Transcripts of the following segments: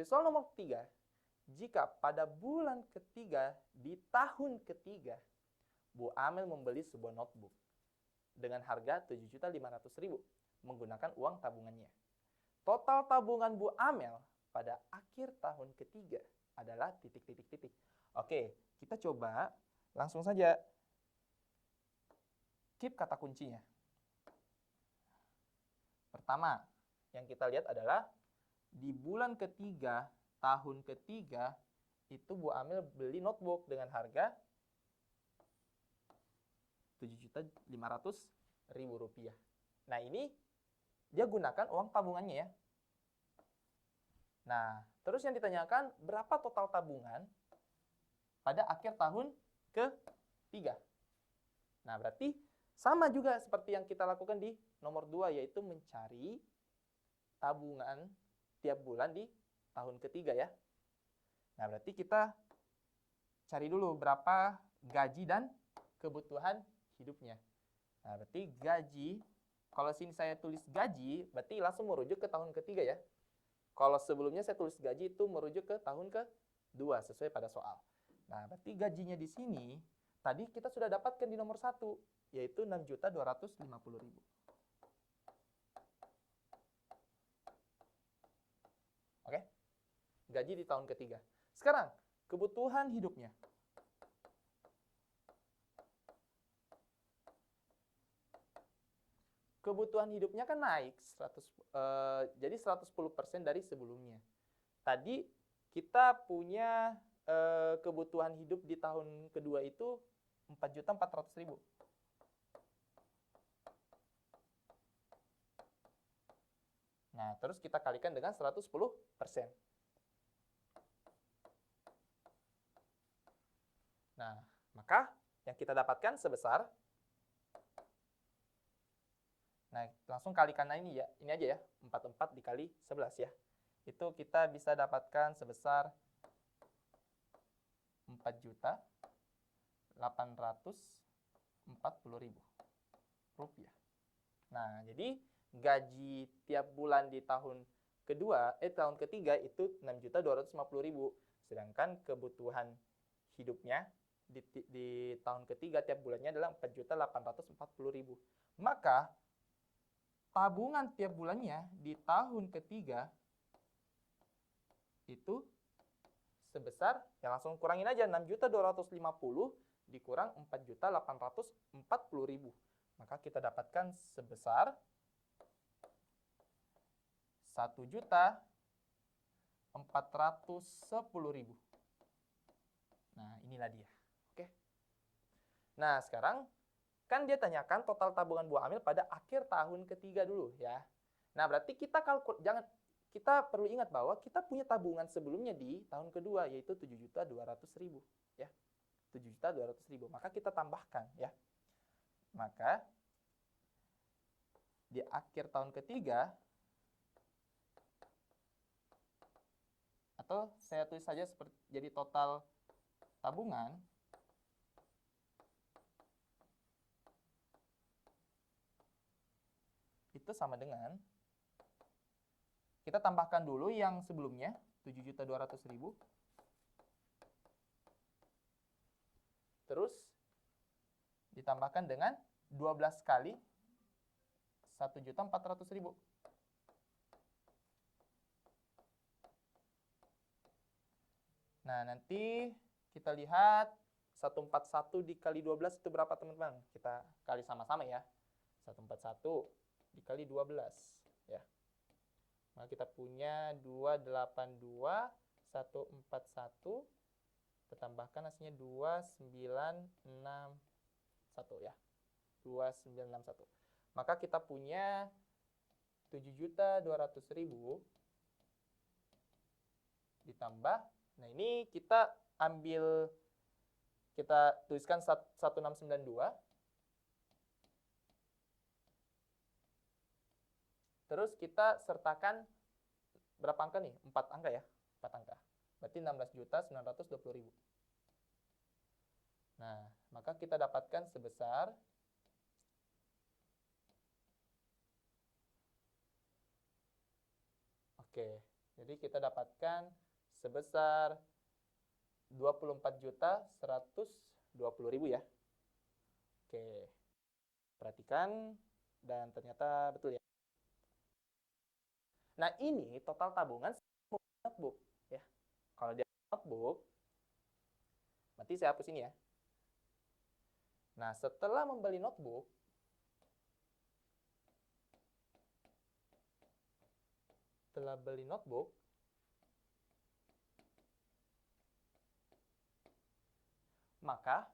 Dari soal nomor 3, jika pada bulan ketiga di tahun ketiga, Bu Amel membeli sebuah notebook dengan harga 7.500.000 menggunakan uang tabungannya. Total tabungan Bu Amel pada akhir tahun ketiga adalah titik-titik-titik. Oke, kita coba langsung saja keep kata kuncinya. Pertama, yang kita lihat adalah di bulan ketiga, tahun ketiga, itu Bu Amel beli notebook dengan harga Rp7.500.000. Nah, ini dia gunakan uang tabungannya ya. Nah, terus yang ditanyakan berapa total tabungan pada akhir tahun ketiga. Nah, berarti sama juga seperti yang kita lakukan di nomor 2, yaitu mencari tabungan tiap bulan di tahun ketiga ya. Nah, berarti kita cari dulu berapa gaji dan kebutuhan hidupnya. Nah, berarti gaji, kalau sini saya tulis gaji, berarti langsung merujuk ke tahun ketiga ya. Kalau sebelumnya saya tulis gaji itu merujuk ke tahun kedua sesuai pada soal. Nah, berarti gajinya di sini tadi kita sudah dapatkan di nomor 1, yaitu 6.250.000. Oke? Gaji di tahun ketiga. Sekarang, kebutuhan hidupnya. Kebutuhan hidupnya kan naik jadi 110% dari sebelumnya. Tadi kita punya kebutuhan hidup di tahun kedua itu 4.400.000. Nah, terus kita kalikan dengan 110%. Nah, maka yang kita dapatkan sebesar, nah langsung kalikan ini ya, ini aja ya, 44 dikali 11 ya. Itu kita bisa dapatkan sebesar 4.840.000 rupiah. Nah, jadi gaji tiap bulan di tahun ketiga itu 6.250.000. Sedangkan kebutuhan hidupnya di tahun ketiga tiap bulannya adalah 4.840.000. Maka tabungan tiap bulannya di tahun ketiga itu sebesar, ya langsung kurangin aja, 6.250.000 dikurang 4.840.000. Maka kita dapatkan sebesar 1.410.000. Nah, inilah dia. Oke. Nah, sekarang kan dia tanyakan total tabungan Bu Amel pada akhir tahun ketiga dulu ya. Nah, berarti kita perlu ingat bahwa kita punya tabungan sebelumnya di tahun kedua, yaitu 7.200.000 ya. 7.200.000. Maka kita tambahkan ya. Maka di akhir tahun ketiga, atau saya tulis saja seperti jadi total tabungan itu sama dengan, kita tambahkan dulu yang sebelumnya 7.200.000, terus ditambahkan dengan 12 kali 1.400.000. Nah, nanti kita lihat 141 dikali 12 itu berapa teman-teman? Kita kali sama-sama ya. 141 dikali 12 ya. Nah, kita punya 282, 141, kita tambahkan hasilnya 2961 ya. 2961. Maka kita punya 7.200.000 ditambah, nah ini kita tuliskan 1692. Terus kita sertakan berapa angka nih? 4 angka ya. 4 angka. Berarti 16.920.000. Nah, maka kita dapatkan sebesar Jadi kita dapatkan sebesar 24.120.000 ya. Oke. Perhatikan dan ternyata betul ya. Nah, ini total tabungan notebook ya. Kalau dia notebook, berarti saya hapus ini ya. Nah, setelah membeli notebook, maka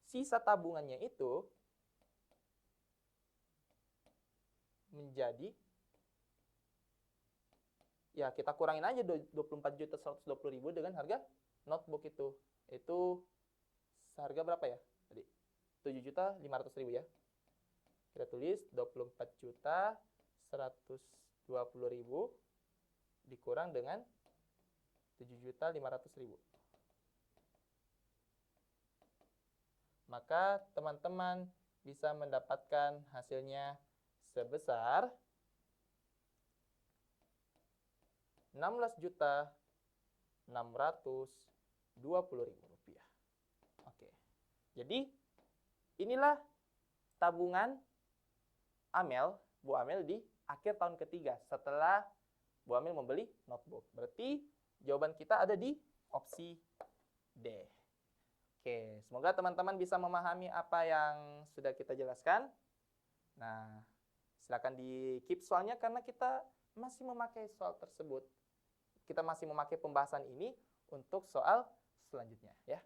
sisa tabungannya itu menjadi, ya kita kurangin aja 24.120.000 dengan harga notebook itu. Itu seharga berapa ya tadi? 7.500.000 ya. Kita tulis 24.120.000 dikurang dengan 7.500.000. Maka teman-teman bisa mendapatkan hasilnya sebesar 16.620.000 rupiah. Oke. Jadi inilah tabungan Bu Amel di akhir tahun ketiga setelah Bu Amel membeli notebook. Berarti jawaban kita ada di opsi D. Oke, semoga teman-teman bisa memahami apa yang sudah kita jelaskan. Nah, silakan di-keep soalnya karena kita masih memakai soal tersebut. Kita masih memakai pembahasan ini untuk soal selanjutnya ya.